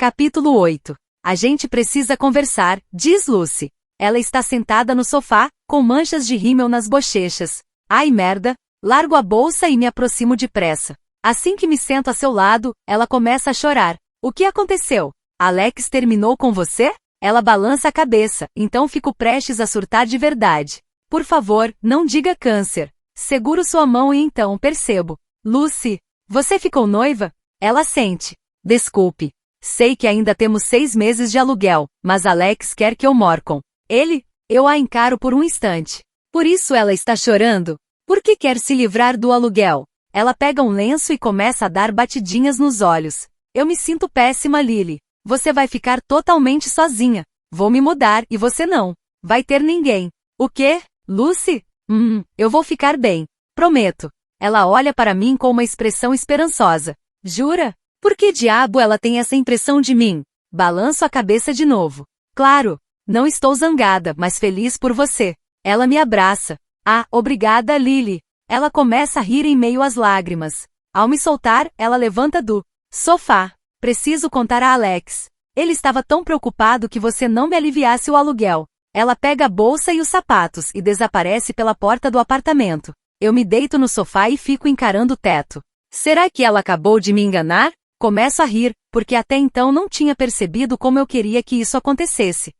Capítulo 8. A gente precisa conversar, diz Lucy. Ela está sentada no sofá, com manchas de rímel nas bochechas. Ai merda! Largo a bolsa e me aproximo depressa. Assim que me sento a seu lado, ela começa a chorar. O que aconteceu? Alex terminou com você? Ela balança a cabeça, então fico prestes a surtar de verdade. Por favor, não diga câncer. Seguro sua mão e então percebo. Lucy, você ficou noiva? Ela sente. Desculpe. Sei que ainda temos 6 meses de aluguel, mas Alex quer que eu more com ele? Eu a encaro por um instante. Por isso ela está chorando? Por que quer se livrar do aluguel? Ela pega um lenço e começa a dar batidinhas nos olhos. Eu me sinto péssima, Lily. Você vai ficar totalmente sozinha. Vou me mudar e você não. Vai ter ninguém. O quê? Lucy? Eu vou ficar bem. Prometo. Ela olha para mim com uma expressão esperançosa. Jura? Por que diabo ela tem essa impressão de mim? Balanço a cabeça de novo. Claro. Não estou zangada, mas feliz por você. Ela me abraça. Ah, obrigada, Lily. Ela começa a rir em meio às lágrimas. Ao me soltar, ela levanta do sofá. Preciso contar a Alex. Ele estava tão preocupado que você não me aliviasse o aluguel. Ela pega a bolsa e os sapatos e desaparece pela porta do apartamento. Eu me deito no sofá e fico encarando o teto. Será que ela acabou de me enganar? Começo a rir, porque até então não tinha percebido como eu queria que isso acontecesse.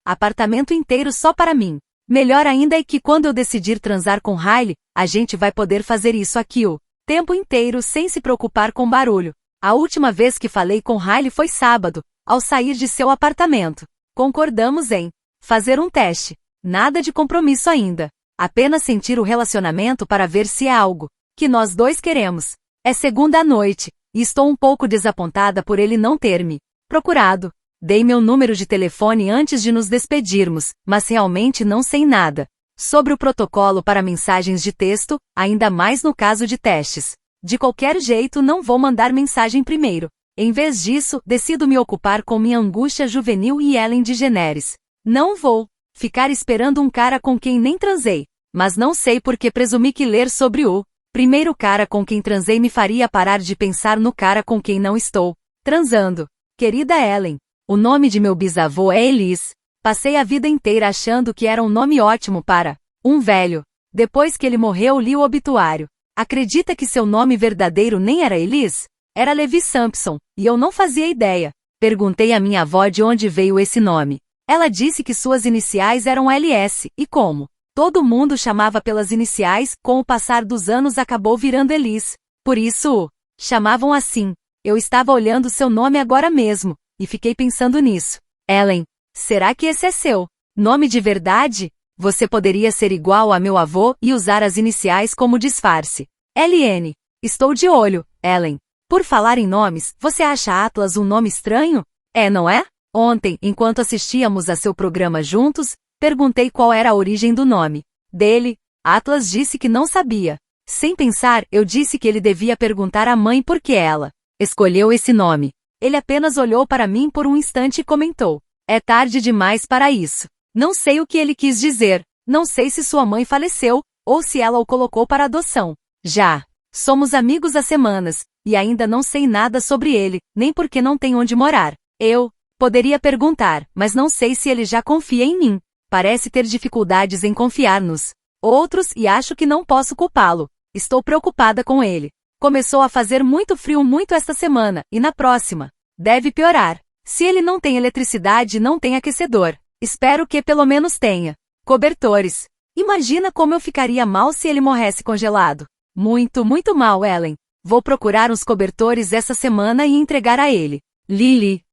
Apartamento inteiro só para mim. Melhor ainda é que quando eu decidir transar com Riley, a gente vai poder fazer isso aqui o tempo inteiro sem se preocupar com barulho. A última vez que falei com Riley foi sábado, ao sair de seu apartamento. Concordamos em fazer um teste. Nada de compromisso ainda. Apenas sentir o relacionamento para ver se é algo que nós dois queremos. É segunda à noite, e estou um pouco desapontada por ele não ter me procurado. Dei meu número de telefone antes de nos despedirmos, mas realmente não sei nada sobre o protocolo para mensagens de texto, ainda mais no caso de testes. De qualquer jeito, não vou mandar mensagem primeiro. Em vez disso, decido me ocupar com minha angústia juvenil e Ellen DeGeneres. Não vou ficar esperando um cara com quem nem transei, mas não sei por que presumi que ler sobre o primeiro cara com quem transei me faria parar de pensar no cara com quem não estou transando. Querida Ellen, o nome de meu bisavô é Elis. Passei a vida inteira achando que era um nome ótimo para um velho. Depois que ele morreu, li o obituário. Acredita que seu nome verdadeiro nem era Elis? Era Levi Sampson, e eu não fazia ideia. Perguntei à minha avó de onde veio esse nome. Ela disse que suas iniciais eram LS, e como todo mundo chamava pelas iniciais, com o passar dos anos acabou virando Elis. Por isso o chamavam assim. Eu estava olhando seu nome agora mesmo, e fiquei pensando nisso. Ellen, será que esse é seu nome de verdade? Você poderia ser igual a meu avô e usar as iniciais como disfarce. LN. Estou de olho, Ellen. Por falar em nomes, você acha Atlas um nome estranho? É, não é? Ontem, enquanto assistíamos a seu programa juntos, perguntei qual era a origem do nome dele. Atlas disse que não sabia. Sem pensar, eu disse que ele devia perguntar à mãe por que ela escolheu esse nome. Ele apenas olhou para mim por um instante e comentou. É tarde demais para isso. Não sei o que ele quis dizer. Não sei se sua mãe faleceu, ou se ela o colocou para adoção. Já. Somos amigos há semanas, e ainda não sei nada sobre ele, nem porque não tem onde morar. Eu poderia perguntar, mas não sei se ele já confia em mim. Parece ter dificuldades em confiar nos outros e acho que não posso culpá-lo. Estou preocupada com ele. Começou a fazer muito frio esta semana, e na próxima deve piorar. Se ele não tem eletricidade, não tem aquecedor. Espero que pelo menos tenha cobertores. Imagina como eu ficaria mal se ele morresse congelado. Muito, muito mal, Ellen. Vou procurar uns cobertores essa semana e entregar a ele. Lily.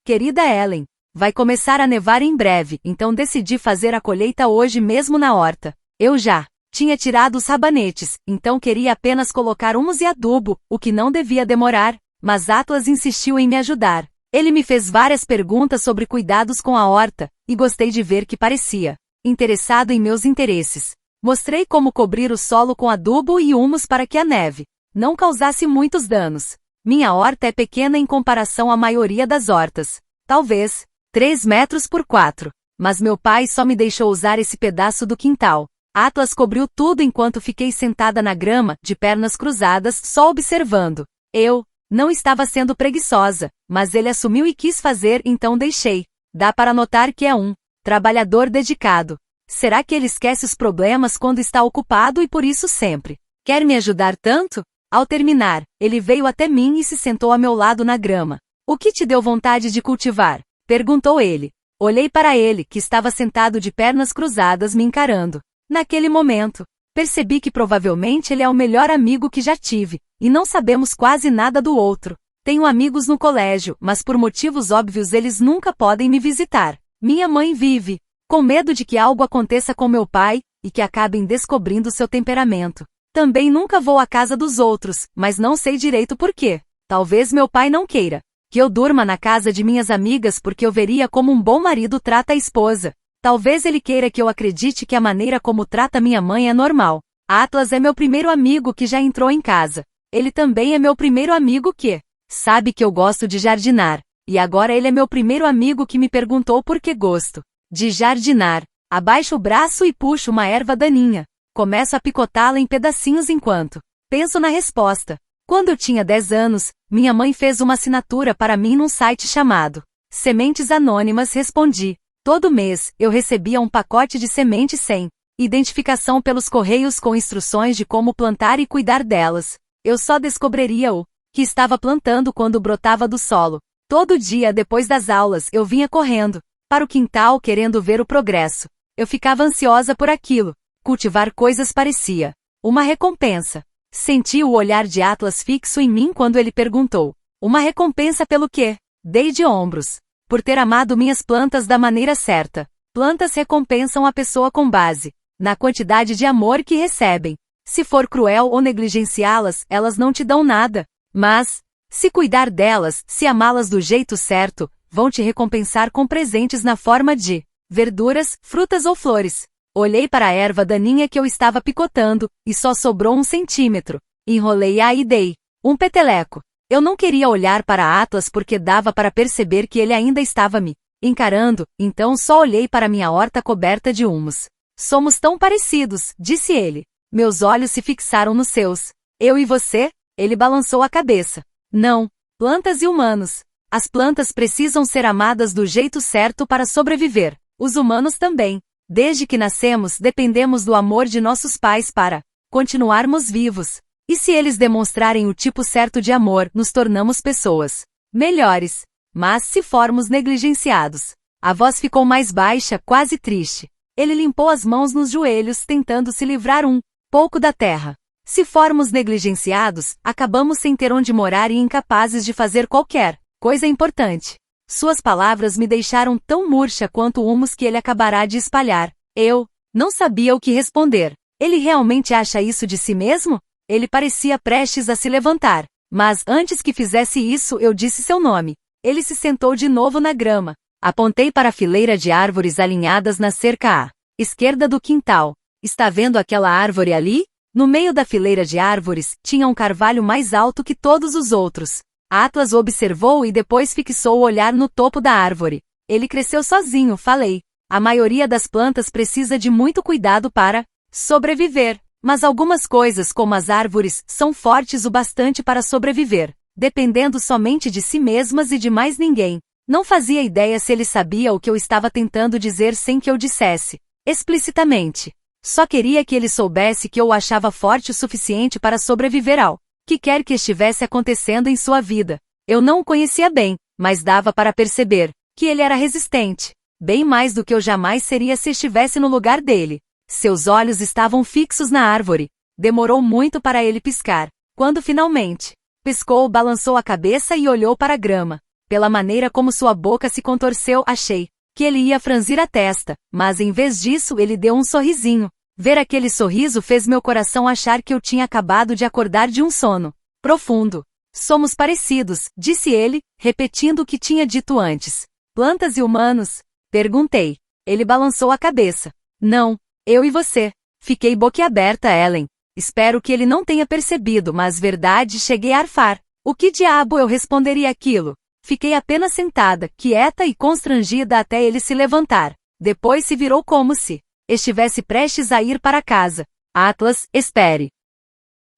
Querida Ellen, vai começar a nevar em breve, então decidi fazer a colheita hoje mesmo na horta. Eu já tinha tirado os rabanetes, então queria apenas colocar humus e adubo, o que não devia demorar, mas Atlas insistiu em me ajudar. Ele me fez várias perguntas sobre cuidados com a horta, e gostei de ver que parecia interessado em meus interesses. Mostrei como cobrir o solo com adubo e humus para que a neve não causasse muitos danos. Minha horta é pequena em comparação à maioria das hortas. Talvez 3 metros por 4. Mas meu pai só me deixou usar esse pedaço do quintal. Atlas cobriu tudo enquanto fiquei sentada na grama, de pernas cruzadas, só observando. Eu Não estava sendo preguiçosa, mas ele assumiu e quis fazer, então deixei. Dá para notar que é um trabalhador dedicado. Será que ele esquece os problemas quando está ocupado e por isso sempre quer me ajudar tanto? Ao terminar, ele veio até mim e se sentou a meu lado na grama. O que te deu vontade de cultivar? Perguntou ele. Olhei para ele, que estava sentado de pernas cruzadas me encarando. Naquele momento, percebi que provavelmente ele é o melhor amigo que já tive, e não sabemos quase nada do outro. Tenho amigos no colégio, mas por motivos óbvios eles nunca podem me visitar. Minha mãe vive com medo de que algo aconteça com meu pai, e que acabem descobrindo seu temperamento. Também nunca vou à casa dos outros, mas não sei direito por quê. Talvez meu pai não queira que eu durma na casa de minhas amigas porque eu veria como um bom marido trata a esposa. Talvez ele queira que eu acredite que a maneira como trata minha mãe é normal. Atlas é meu primeiro amigo que já entrou em casa. Ele também é meu primeiro amigo que sabe que eu gosto de jardinar. E agora ele é meu primeiro amigo que me perguntou por que gosto de jardinar. Abaixo o braço e puxo uma erva daninha. Começo a picotá-la em pedacinhos enquanto penso na resposta. Quando eu tinha 10 anos, minha mãe fez uma assinatura para mim num site chamado Sementes Anônimas. Respondi. Todo mês, eu recebia um pacote de sementes sem identificação pelos correios com instruções de como plantar e cuidar delas. Eu só descobriria o que estava plantando quando brotava do solo. Todo dia depois das aulas eu vinha correndo para o quintal querendo ver o progresso. Eu ficava ansiosa por aquilo. Cultivar coisas parecia uma recompensa. Senti o olhar de Atlas fixo em mim quando ele perguntou. Uma recompensa pelo quê? Dei de ombros. Por ter amado minhas plantas da maneira certa. Plantas recompensam a pessoa com base na quantidade de amor que recebem. Se for cruel ou negligenciá-las, elas não te dão nada. Mas, se cuidar delas, se amá-las do jeito certo, vão te recompensar com presentes na forma de verduras, frutas ou flores. Olhei para a erva daninha que eu estava picotando, e só sobrou 1 centímetro. Enrolei-a e dei um peteleco. Eu não queria olhar para Atlas porque dava para perceber que ele ainda estava me encarando, então só olhei para minha horta coberta de humus. Somos tão parecidos, disse ele. Meus olhos se fixaram nos seus. Eu e você? Ele balançou a cabeça. Não. Plantas e humanos. As plantas precisam ser amadas do jeito certo para sobreviver. Os humanos também. Desde que nascemos, dependemos do amor de nossos pais para continuarmos vivos. E se eles demonstrarem o tipo certo de amor, nos tornamos pessoas melhores. Mas se formos negligenciados. A voz ficou mais baixa, quase triste. Ele limpou as mãos nos joelhos, tentando se livrar um pouco da terra. Se formos negligenciados, acabamos sem ter onde morar e incapazes de fazer qualquer coisa importante. Suas palavras me deixaram tão murcha quanto o humus que ele acabará de espalhar. Eu não sabia o que responder. Ele realmente acha isso de si mesmo? Ele parecia prestes a se levantar. Mas antes que fizesse isso eu disse seu nome. Ele se sentou de novo na grama. Apontei para a fileira de árvores alinhadas na cerca à esquerda do quintal. Está vendo aquela árvore ali? No meio da fileira de árvores, tinha um carvalho mais alto que todos os outros. Atlas observou e depois fixou o olhar no topo da árvore. Ele cresceu sozinho, falei. A maioria das plantas precisa de muito cuidado para sobreviver. Mas algumas coisas, como as árvores, são fortes o bastante para sobreviver, dependendo somente de si mesmas e de mais ninguém. Não fazia ideia se ele sabia o que eu estava tentando dizer sem que eu dissesse explicitamente. Só queria que ele soubesse que eu o achava forte o suficiente para sobreviver ao que quer que estivesse acontecendo em sua vida. Eu não o conhecia bem, mas dava para perceber que ele era resistente. Bem mais do que eu jamais seria se estivesse no lugar dele. Seus olhos estavam fixos na árvore. Demorou muito para ele piscar. Quando finalmente piscou, balançou a cabeça e olhou para a grama. Pela maneira como sua boca se contorceu, achei que ele ia franzir a testa, mas em vez disso ele deu um sorrisinho. Ver aquele sorriso fez meu coração achar que eu tinha acabado de acordar de um sono profundo. Somos parecidos, disse ele, repetindo o que tinha dito antes. Plantas e humanos? Perguntei. Ele balançou a cabeça. Não, eu e você. Fiquei boquiaberta, Ellen. Espero que ele não tenha percebido, mas verdade, cheguei a arfar. O que diabo eu responderia aquilo? Fiquei apenas sentada, quieta e constrangida até ele se levantar. Depois se virou como se estivesse prestes a ir para casa. Atlas, espere.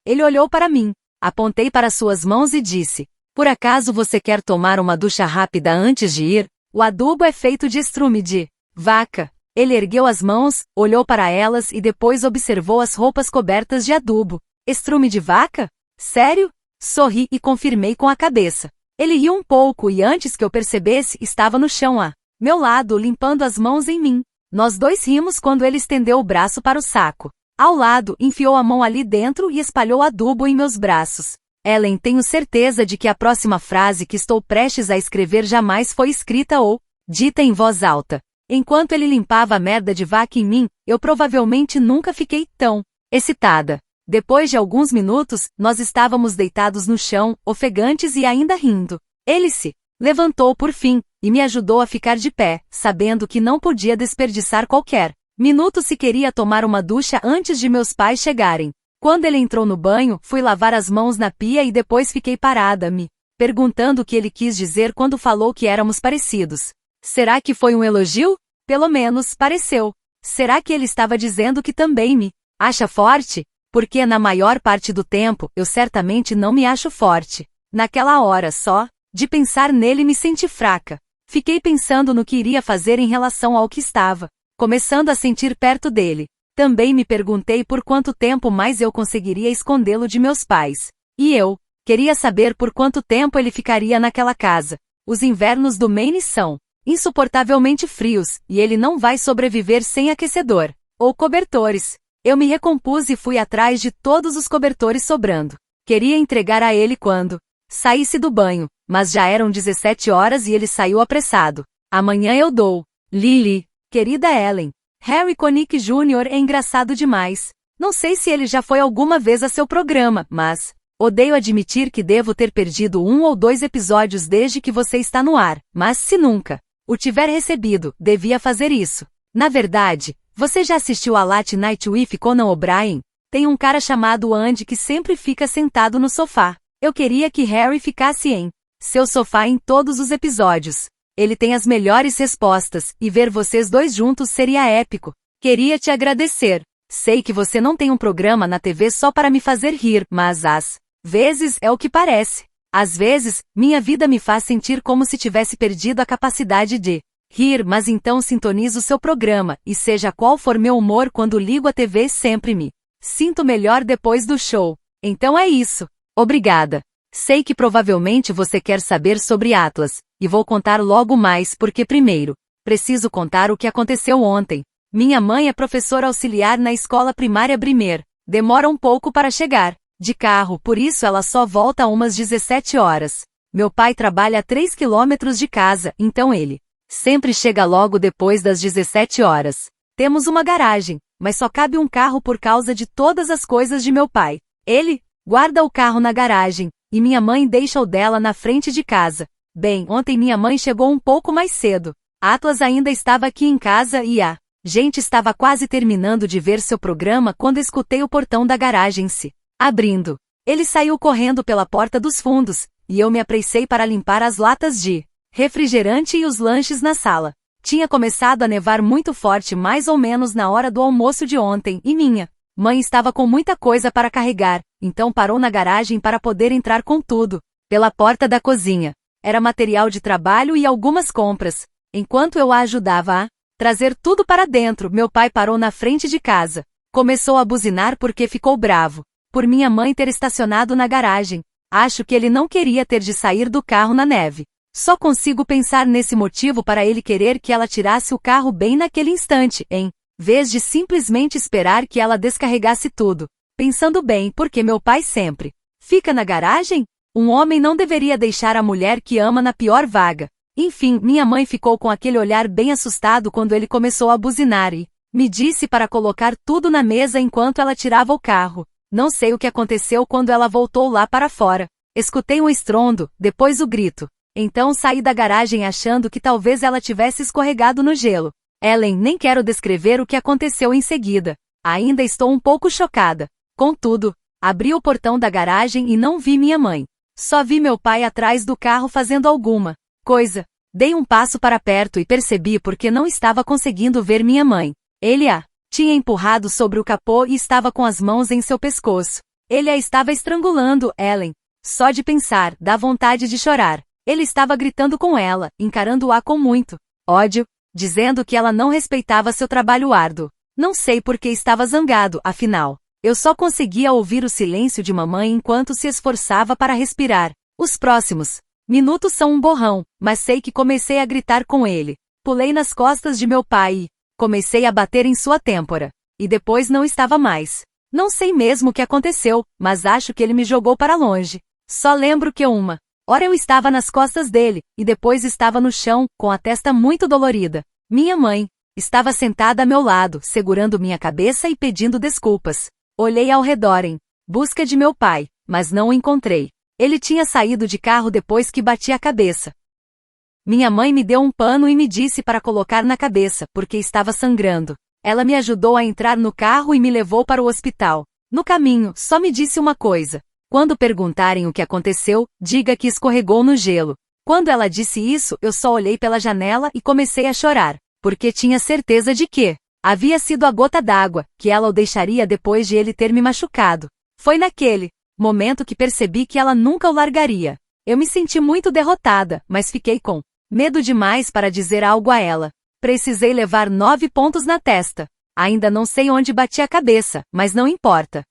Ele olhou para mim. Apontei para suas mãos e disse. Por acaso você quer tomar uma ducha rápida antes de ir? O adubo é feito de estrume de vaca. Ele ergueu as mãos, olhou para elas e depois observou as roupas cobertas de adubo. Estrume de vaca? Sério? Sorri e confirmei com a cabeça. Ele riu um pouco e antes que eu percebesse, estava no chão a meu lado, limpando as mãos em mim. Nós dois rimos quando ele estendeu o braço para o saco. Ao lado, enfiou a mão ali dentro e espalhou adubo em meus braços. Ellen, tenho certeza de que a próxima frase que estou prestes a escrever jamais foi escrita ou dita em voz alta. Enquanto ele limpava a merda de vaca em mim, eu provavelmente nunca fiquei tão excitada. Depois de alguns minutos, nós estávamos deitados no chão, ofegantes e ainda rindo. Ele se levantou por fim e me ajudou a ficar de pé, sabendo que não podia desperdiçar qualquer minuto se queria tomar uma ducha antes de meus pais chegarem. Quando ele entrou no banho, fui lavar as mãos na pia e depois fiquei parada, me perguntando o que ele quis dizer quando falou que éramos parecidos. Será que foi um elogio? Pelo menos, pareceu. Será que ele estava dizendo que também me acha forte? Porque na maior parte do tempo, eu certamente não me acho forte. Naquela hora só, de pensar nele me senti fraca. Fiquei pensando no que iria fazer em relação ao que estava começando a sentir perto dele. Também me perguntei por quanto tempo mais eu conseguiria escondê-lo de meus pais. E eu queria saber por quanto tempo ele ficaria naquela casa. Os invernos do Maine são insuportavelmente frios, e ele não vai sobreviver sem aquecedor ou cobertores. Eu me recompus e fui atrás de todos os cobertores sobrando. Queria entregar a ele quando saísse do banho, mas já eram 17 horas e ele saiu apressado. Amanhã eu dou. Lily, querida Ellen. Harry Connick Jr. é engraçado demais. Não sei se ele já foi alguma vez a seu programa, mas odeio admitir que devo ter perdido 1 ou 2 episódios desde que você está no ar, mas se nunca o tiver recebido, devia fazer isso. Na verdade, você já assistiu a Late Night with Conan O'Brien? Tem um cara chamado Andy que sempre fica sentado no sofá. Eu queria que Harry ficasse em seu sofá em todos os episódios. Ele tem as melhores respostas, e ver vocês dois juntos seria épico. Queria te agradecer. Sei que você não tem um programa na TV só para me fazer rir, mas às vezes é o que parece. Às vezes, minha vida me faz sentir como se tivesse perdido a capacidade de rir, mas então sintonizo seu programa, e seja qual for meu humor quando ligo a TV sempre me sinto melhor depois do show. Então é isso. Obrigada. Sei que provavelmente você quer saber sobre Atlas, e vou contar logo mais porque primeiro, preciso contar o que aconteceu ontem. Minha mãe é professora auxiliar na escola primária Brimer. Demora um pouco para chegar de carro, por isso ela só volta umas 17 horas. Meu pai trabalha a 3 quilômetros de casa, então ele sempre chega logo depois das 17 horas. Temos uma garagem, mas só cabe um carro por causa de todas as coisas de meu pai. Ele guarda o carro na garagem, e minha mãe deixa o dela na frente de casa. Bem, ontem minha mãe chegou um pouco mais cedo. Atlas ainda estava aqui em casa e a gente estava quase terminando de ver seu programa quando escutei o portão da garagem se abrindo. Ele saiu correndo pela porta dos fundos, e eu me apressei para limpar as latas de refrigerante e os lanches na sala. Tinha começado a nevar muito forte mais ou menos na hora do almoço de ontem, e minha mãe estava com muita coisa para carregar, então parou na garagem para poder entrar com tudo, pela porta da cozinha. Era material de trabalho e algumas compras. Enquanto eu a ajudava a trazer tudo para dentro, meu pai parou na frente de casa. Começou a buzinar porque ficou bravo por minha mãe ter estacionado na garagem. Acho que ele não queria ter de sair do carro na neve. Só consigo pensar nesse motivo para ele querer que ela tirasse o carro bem naquele instante, em vez de simplesmente esperar que ela descarregasse tudo. Pensando bem, porque meu pai sempre fica na garagem? Um homem não deveria deixar a mulher que ama na pior vaga. Enfim, minha mãe ficou com aquele olhar bem assustado quando ele começou a buzinar e me disse para colocar tudo na mesa enquanto ela tirava o carro. Não sei o que aconteceu quando ela voltou lá para fora. Escutei um estrondo, depois o grito. Então saí da garagem achando que talvez ela tivesse escorregado no gelo. Ellen, nem quero descrever o que aconteceu em seguida. Ainda estou um pouco chocada. Contudo, abri o portão da garagem e não vi minha mãe. Só vi meu pai atrás do carro fazendo alguma coisa. Dei um passo para perto e percebi porque não estava conseguindo ver minha mãe. Ele a tinha empurrado sobre o capô e estava com as mãos em seu pescoço. Ele a estava estrangulando, Ellen. Só de pensar, dá vontade de chorar. Ele estava gritando com ela, encarando-a com muito ódio, dizendo que ela não respeitava seu trabalho árduo. Não sei por que estava zangado, afinal. Eu só conseguia ouvir o silêncio de mamãe enquanto se esforçava para respirar. Os próximos minutos são um borrão, mas sei que comecei a gritar com ele. Pulei nas costas de meu pai e comecei a bater em sua têmpora. E depois não estava mais. Não sei mesmo o que aconteceu, mas acho que ele me jogou para longe. Só lembro que uma hora eu estava nas costas dele, e depois estava no chão, com a testa muito dolorida. Minha mãe estava sentada a meu lado, segurando minha cabeça e pedindo desculpas. Olhei ao redor em busca de meu pai, mas não o encontrei. Ele tinha saído de carro depois que bati a cabeça. Minha mãe me deu um pano e me disse para colocar na cabeça, porque estava sangrando. Ela me ajudou a entrar no carro e me levou para o hospital. No caminho, só me disse uma coisa. Quando perguntarem o que aconteceu, diga que escorregou no gelo. Quando ela disse isso, eu só olhei pela janela e comecei a chorar, porque tinha certeza de que havia sido a gota d'água, que ela o deixaria depois de ele ter me machucado. Foi naquele momento que percebi que ela nunca o largaria. Eu me senti muito derrotada, mas fiquei com medo demais para dizer algo a ela. Precisei levar 9 pontos na testa. Ainda não sei onde bati a cabeça, mas não importa.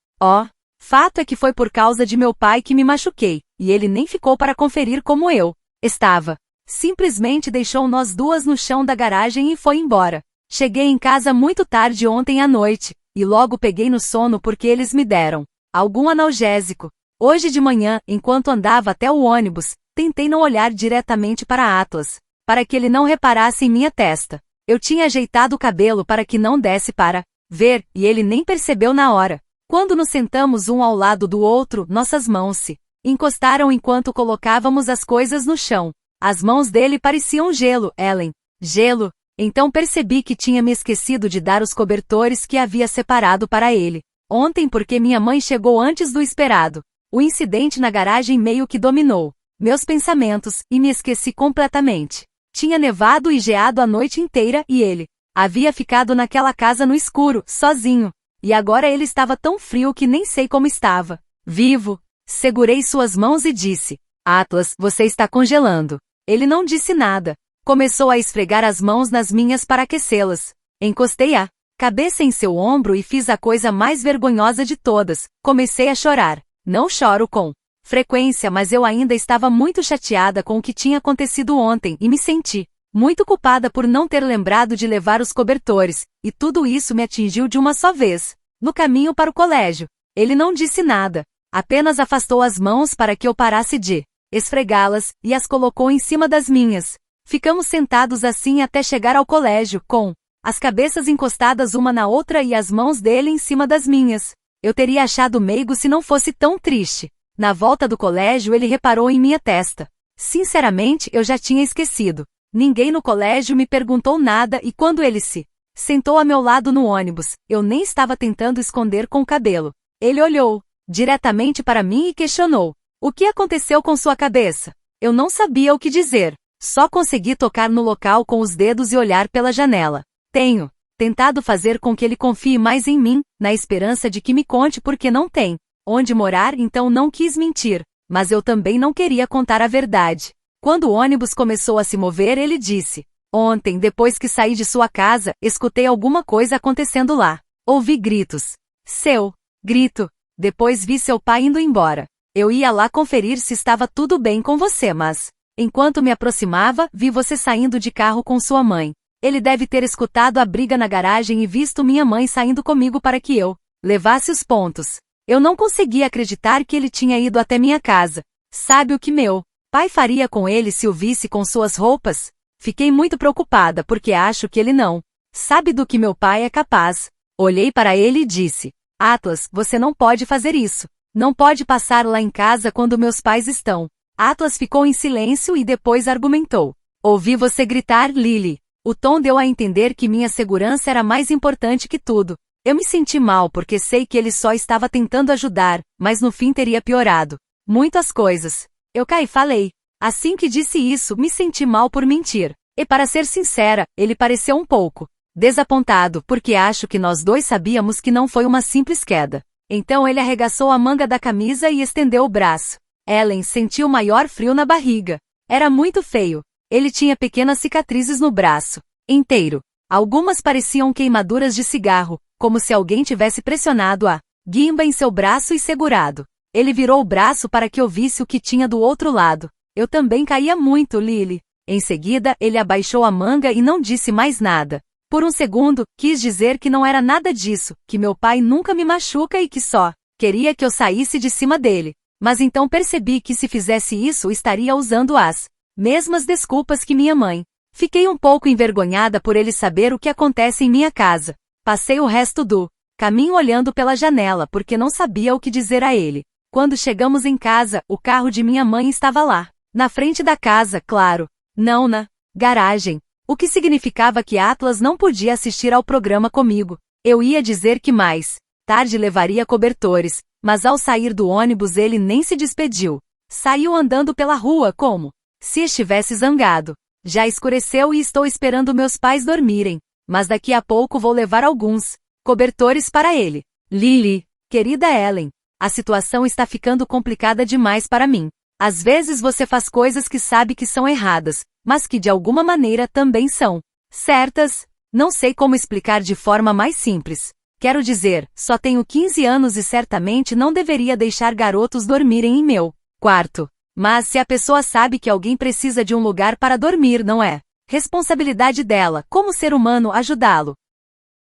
Fato é que foi por causa de meu pai que me machuquei, e ele nem ficou para conferir como eu estava. Simplesmente deixou nós duas no chão da garagem e foi embora. Cheguei em casa muito tarde ontem à noite, e logo peguei no sono porque eles me deram algum analgésico. Hoje de manhã, enquanto andava até o ônibus, tentei não olhar diretamente para Atlas, para que ele não reparasse em minha testa. Eu tinha ajeitado o cabelo para que não desse para ver, e ele nem percebeu na hora. Quando nos sentamos um ao lado do outro, nossas mãos se encostaram enquanto colocávamos as coisas no chão. As mãos dele pareciam gelo, Ellen. Gelo. Então percebi que tinha me esquecido de dar os cobertores que havia separado para ele ontem porque minha mãe chegou antes do esperado. O incidente na garagem meio que dominou meus pensamentos, e me esqueci completamente. Tinha nevado e geado a noite inteira e ele havia ficado naquela casa no escuro, sozinho. E agora ele estava tão frio que nem sei como estava. Vivo. Segurei suas mãos e disse: Atlas, você está congelando. Ele não disse nada. Começou a esfregar as mãos nas minhas para aquecê-las. Encostei a cabeça em seu ombro e fiz a coisa mais vergonhosa de todas. Comecei a chorar. Não choro com frequência, mas eu ainda estava muito chateada com o que tinha acontecido ontem e me senti muito culpada por não ter lembrado de levar os cobertores, e tudo isso me atingiu de uma só vez. No caminho para o colégio, ele não disse nada, apenas afastou as mãos para que eu parasse de esfregá-las, e as colocou em cima das minhas. Ficamos sentados assim até chegar ao colégio, com as cabeças encostadas uma na outra e as mãos dele em cima das minhas. Eu teria achado meigo se não fosse tão triste. Na volta do colégio ele reparou em minha testa. Sinceramente, eu já tinha esquecido. Ninguém no colégio me perguntou nada e quando ele se sentou a meu lado no ônibus, eu nem estava tentando esconder com o cabelo. Ele olhou diretamente para mim e questionou: o que aconteceu com sua cabeça? Eu não sabia o que dizer. Só consegui tocar no local com os dedos e olhar pela janela. Tenho tentado fazer com que ele confie mais em mim, na esperança de que me conte porque não tem onde morar, então não quis mentir. Mas eu também não queria contar a verdade. Quando o ônibus começou a se mover, ele disse: ontem, depois que saí de sua casa, escutei alguma coisa acontecendo lá. Ouvi gritos. Seu grito. Depois vi seu pai indo embora. Eu ia lá conferir se estava tudo bem com você, mas enquanto me aproximava, vi você saindo de carro com sua mãe. Ele deve ter escutado a briga na garagem e visto minha mãe saindo comigo para que eu levasse os pontos. Eu não conseguia acreditar que ele tinha ido até minha casa. Sabe o que meu pai faria com ele se o visse com suas roupas? Fiquei muito preocupada porque acho que ele não sabe do que meu pai é capaz. Olhei para ele e disse: Atlas, você não pode fazer isso. Não pode passar lá em casa quando meus pais estão. Atlas ficou em silêncio e depois argumentou: ouvi você gritar, Lily. O tom deu a entender que minha segurança era mais importante que tudo. Eu me senti mal porque sei que ele só estava tentando ajudar, mas no fim teria piorado muitas coisas. Eu caí e falei. Assim que disse isso, me senti mal por mentir. E para ser sincera, ele pareceu um pouco desapontado porque acho que nós dois sabíamos que não foi uma simples queda. Então ele arregaçou a manga da camisa e estendeu o braço. Ellen sentiu o maior frio na barriga. Era muito feio. Ele tinha pequenas cicatrizes no braço inteiro. Algumas pareciam queimaduras de cigarro, como se alguém tivesse pressionado a guimba em seu braço e segurado. Ele virou o braço para que eu visse o que tinha do outro lado. Eu também caía muito, Lily. Em seguida, ele abaixou a manga e não disse mais nada. Por um segundo, quis dizer que não era nada disso, que meu pai nunca me machuca e que só queria que eu saísse de cima dele. Mas então percebi que se fizesse isso estaria usando as mesmas desculpas que minha mãe. Fiquei um pouco envergonhada por ele saber o que acontece em minha casa. Passei o resto do caminho olhando pela janela porque não sabia o que dizer a ele. Quando chegamos em casa, o carro de minha mãe estava lá. Na frente da casa, claro. Não na garagem. O que significava que Atlas não podia assistir ao programa comigo. Eu ia dizer que mais tarde levaria cobertores, mas ao sair do ônibus ele nem se despediu. Saiu andando pela rua como se estivesse zangado. Já escureceu e estou esperando meus pais dormirem, mas daqui a pouco vou levar alguns cobertores para ele. Lily, querida Ellen, a situação está ficando complicada demais para mim. Às vezes você faz coisas que sabe que são erradas, mas que de alguma maneira também são certas. Não sei como explicar de forma mais simples. Quero dizer, só tenho 15 anos e certamente não deveria deixar garotos dormirem em meu quarto. Mas se a pessoa sabe que alguém precisa de um lugar para dormir, não é responsabilidade dela, como ser humano, ajudá-lo.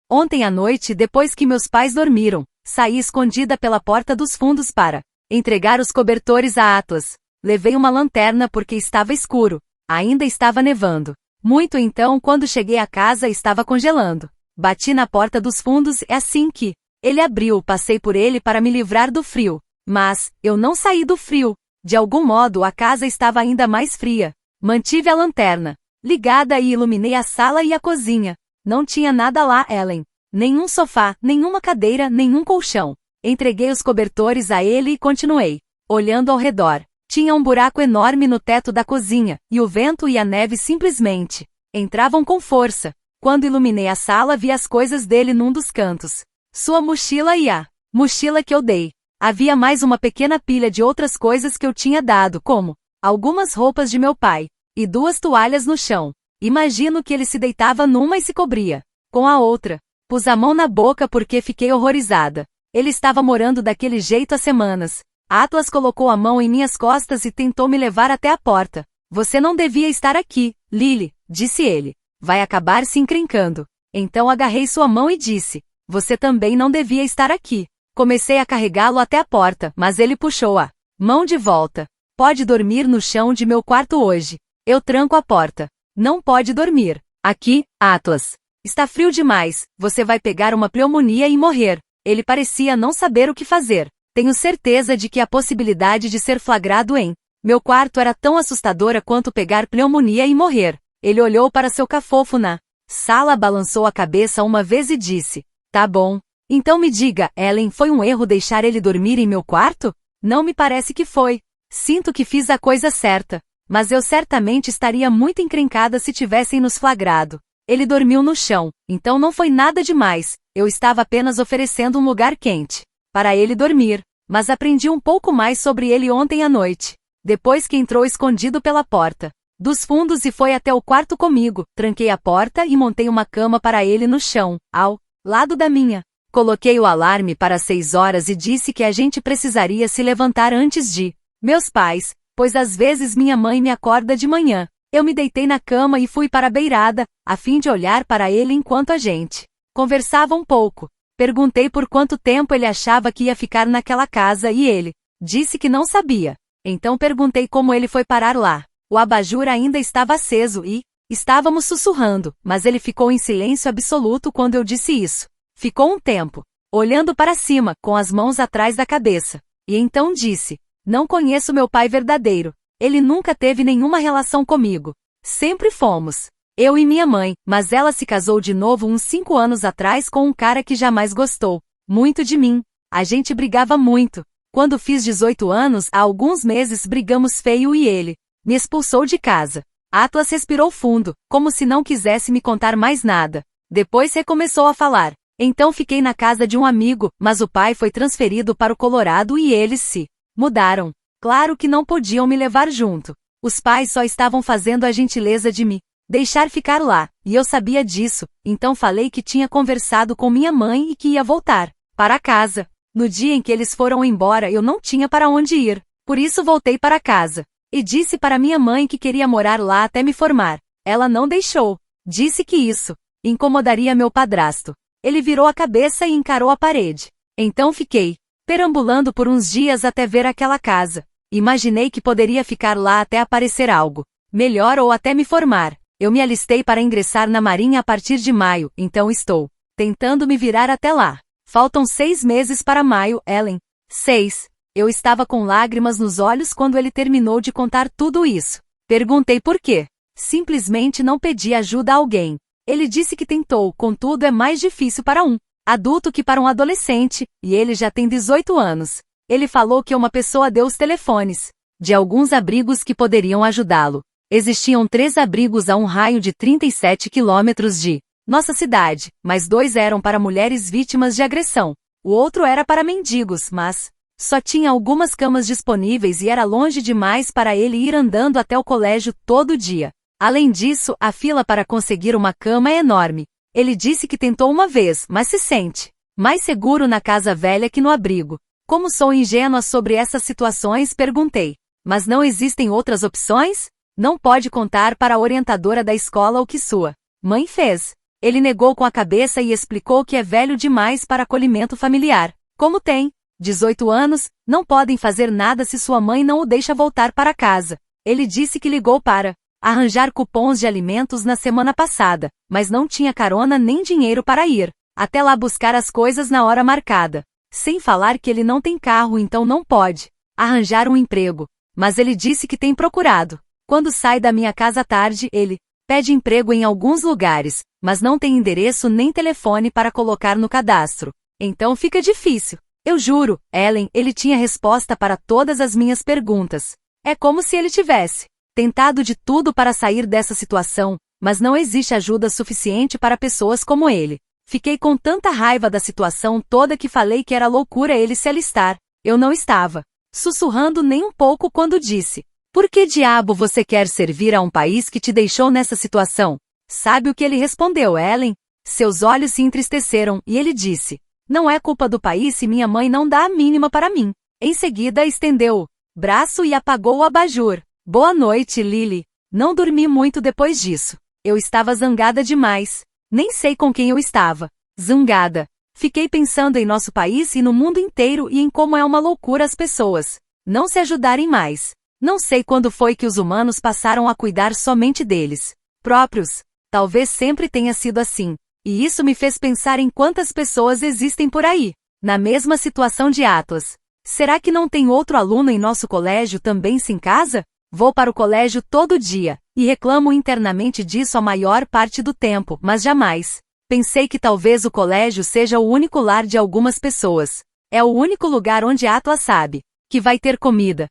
Ontem à noite, depois que meus pais dormiram, saí escondida pela porta dos fundos para entregar os cobertores a Atlas. Levei uma lanterna porque estava escuro. Ainda estava nevando. Muito então, quando cheguei à casa, estava congelando. Bati na porta dos fundos e assim que ele abriu, passei por ele para me livrar do frio. Mas eu não saí do frio. De algum modo, a casa estava ainda mais fria. Mantive a lanterna ligada e iluminei a sala e a cozinha. Não tinha nada lá, Ellen. Nenhum sofá, nenhuma cadeira, nenhum colchão. Entreguei os cobertores a ele e continuei olhando ao redor. Tinha um buraco enorme no teto da cozinha, e o vento e a neve simplesmente entravam com força. Quando iluminei a sala, vi as coisas dele num dos cantos. Sua mochila e a mochila que eu dei. Havia mais uma pequena pilha de outras coisas que eu tinha dado, como algumas roupas de meu pai, e 2 toalhas no chão. Imagino que ele se deitava numa e se cobria com a outra. Pus a mão na boca porque fiquei horrorizada. Ele estava morando daquele jeito há semanas. Atlas colocou a mão em minhas costas e tentou me levar até a porta. Você não devia estar aqui, Lily, disse ele. Vai acabar se encrencando. Então agarrei sua mão e disse, você também não devia estar aqui. Comecei a carregá-lo até a porta, mas ele puxou a mão de volta. Pode dormir no chão de meu quarto hoje. Eu tranco a porta. Não pode dormir aqui, Atlas. Está frio demais, você vai pegar uma pneumonia e morrer. Ele parecia não saber o que fazer. Tenho certeza de que a possibilidade de ser flagrado em meu quarto era tão assustadora quanto pegar pneumonia e morrer. Ele olhou para seu cafofo na sala, balançou a cabeça uma vez e disse, tá bom. Então me diga, Ellen, foi um erro deixar ele dormir em meu quarto? Não me parece que foi. Sinto que fiz a coisa certa. Mas eu certamente estaria muito encrencada se tivessem nos flagrado. Ele dormiu no chão, então não foi nada demais. Eu estava apenas oferecendo um lugar quente para ele dormir, mas aprendi um pouco mais sobre ele ontem à noite. Depois que entrou escondido pela porta dos fundos e foi até o quarto comigo, tranquei a porta e montei uma cama para ele no chão, ao lado da minha. Coloquei o alarme para 6 horas e disse que a gente precisaria se levantar antes de meus pais, pois às vezes minha mãe me acorda de manhã. Eu me deitei na cama e fui para a beirada, a fim de olhar para ele enquanto a gente conversava um pouco. Perguntei por quanto tempo ele achava que ia ficar naquela casa e ele disse que não sabia. Então perguntei como ele foi parar lá. O abajur ainda estava aceso e estávamos sussurrando, mas ele ficou em silêncio absoluto quando eu disse isso. Ficou um tempo, olhando para cima, com as mãos atrás da cabeça. E então disse, não conheço meu pai verdadeiro. Ele nunca teve nenhuma relação comigo. Sempre fomos eu e minha mãe, mas ela se casou de novo uns 5 anos atrás com um cara que jamais gostou muito de mim. A gente brigava muito. Quando fiz 18 anos, há alguns meses brigamos feio e ele me expulsou de casa. Atlas respirou fundo, como se não quisesse me contar mais nada. Depois recomeçou a falar. Então fiquei na casa de um amigo, mas o pai foi transferido para o Colorado e eles se mudaram. Claro que não podiam me levar junto. Os pais só estavam fazendo a gentileza de me deixar ficar lá, e eu sabia disso, então falei que tinha conversado com minha mãe e que ia voltar para casa. No dia em que eles foram embora eu não tinha para onde ir, por isso voltei para casa. E disse para minha mãe que queria morar lá até me formar. Ela não deixou. Disse que isso incomodaria meu padrasto. Ele virou a cabeça e encarou a parede. Então fiquei perambulando por uns dias até ver aquela casa. Imaginei que poderia ficar lá até aparecer algo melhor ou até me formar. Eu me alistei para ingressar na Marinha a partir de maio, então estou tentando me virar até lá. Faltam 6 meses para maio, Ellen. 6. Eu estava com lágrimas nos olhos quando ele terminou de contar tudo isso. Perguntei por quê. Simplesmente não pedi ajuda a alguém. Ele disse que tentou, contudo é mais difícil para um adulto que para um adolescente, e ele já tem 18 anos. Ele falou que uma pessoa deu os telefones de alguns abrigos que poderiam ajudá-lo. Existiam 3 abrigos a um raio de 37 quilômetros de nossa cidade, mas 2 eram para mulheres vítimas de agressão. O outro era para mendigos, mas só tinha algumas camas disponíveis e era longe demais para ele ir andando até o colégio todo dia. Além disso, a fila para conseguir uma cama é enorme. Ele disse que tentou uma vez, mas se sente mais seguro na casa velha que no abrigo. Como sou ingênua sobre essas situações, perguntei. Mas não existem outras opções? Não pode contar para a orientadora da escola o que sua mãe fez. Ele negou com a cabeça e explicou que é velho demais para acolhimento familiar. Como tem 18 anos, não podem fazer nada se sua mãe não o deixa voltar para casa. Ele disse que ligou para arranjar cupons de alimentos na semana passada, mas não tinha carona nem dinheiro para ir até lá buscar as coisas na hora marcada. Sem falar que ele não tem carro, então não pode arranjar um emprego. Mas ele disse que tem procurado. Quando sai da minha casa à tarde, ele pede emprego em alguns lugares, mas não tem endereço nem telefone para colocar no cadastro. Então fica difícil. Eu juro, Ellen, ele tinha resposta para todas as minhas perguntas. É como se ele tivesse tentado de tudo para sair dessa situação, mas não existe ajuda suficiente para pessoas como ele. Fiquei com tanta raiva da situação toda que falei que era loucura ele se alistar. Eu não estava sussurrando nem um pouco quando disse: por que diabo você quer servir a um país que te deixou nessa situação? Sabe o que ele respondeu, Ellen? Seus olhos se entristeceram e ele disse: não é culpa do país se minha mãe não dá a mínima para mim. Em seguida estendeu o braço e apagou o abajur. Boa noite, Lily. Não dormi muito depois disso. Eu estava zangada demais. Nem sei com quem eu estava zangada. Fiquei pensando em nosso país e no mundo inteiro e em como é uma loucura as pessoas não se ajudarem mais. Não sei quando foi que os humanos passaram a cuidar somente deles próprios. Talvez sempre tenha sido assim. E isso me fez pensar em quantas pessoas existem por aí, na mesma situação de Atlas. Será que não tem outro aluno em nosso colégio também sem casa? Vou para o colégio todo dia, e reclamo internamente disso a maior parte do tempo, mas jamais pensei que talvez o colégio seja o único lar de algumas pessoas. É o único lugar onde Atlas sabe que vai ter comida.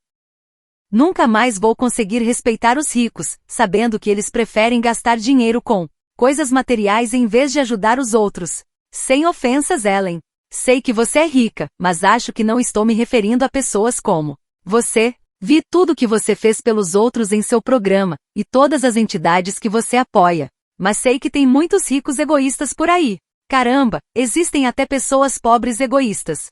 Nunca mais vou conseguir respeitar os ricos, sabendo que eles preferem gastar dinheiro com coisas materiais em vez de ajudar os outros. Sem ofensas, Ellen. Sei que você é rica, mas acho que não estou me referindo a pessoas como você. Vi tudo que você fez pelos outros em seu programa, e todas as entidades que você apoia. Mas sei que tem muitos ricos egoístas por aí. Caramba, existem até pessoas pobres egoístas.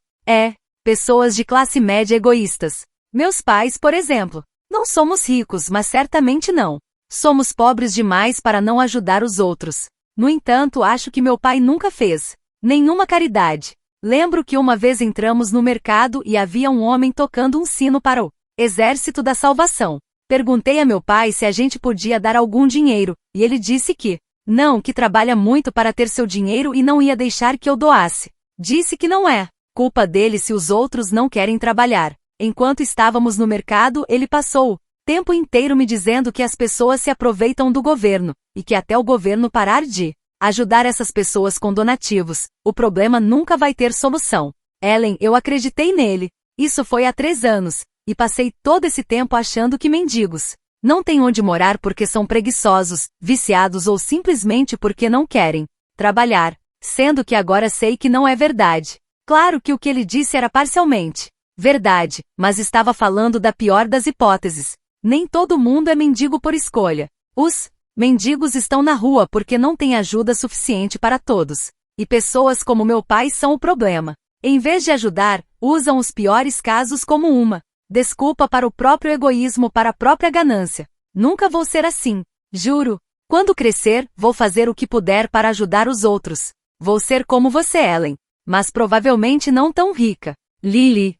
Pessoas de classe média egoístas. Meus pais, por exemplo. Não somos ricos, mas certamente não somos pobres demais para não ajudar os outros. No entanto, acho que meu pai nunca fez nenhuma caridade. Lembro que uma vez entramos no mercado e havia um homem tocando um sino para o Exército da Salvação. Perguntei a meu pai se a gente podia dar algum dinheiro, e ele disse que não, que trabalha muito para ter seu dinheiro e não ia deixar que eu doasse. Disse que não é culpa dele se os outros não querem trabalhar. Enquanto estávamos no mercado, ele passou o tempo inteiro me dizendo que as pessoas se aproveitam do governo, e que até o governo parar de ajudar essas pessoas com donativos, o problema nunca vai ter solução. Ellen, eu acreditei nele. Isso foi há 3 anos. E passei todo esse tempo achando que mendigos não têm onde morar porque são preguiçosos, viciados ou simplesmente porque não querem trabalhar, sendo que agora sei que não é verdade. Claro que o que ele disse era parcialmente Verdade, mas estava falando da pior das hipóteses. Nem todo mundo é mendigo por escolha. Os mendigos estão na rua porque não têm ajuda suficiente para todos. E pessoas como meu pai são o problema. Em vez de ajudar, usam os piores casos como uma desculpa para o próprio egoísmo, para a própria ganância. Nunca vou ser assim. Juro. Quando crescer, vou fazer o que puder para ajudar os outros. Vou ser como você, Ellen. Mas provavelmente não tão rica. Lily.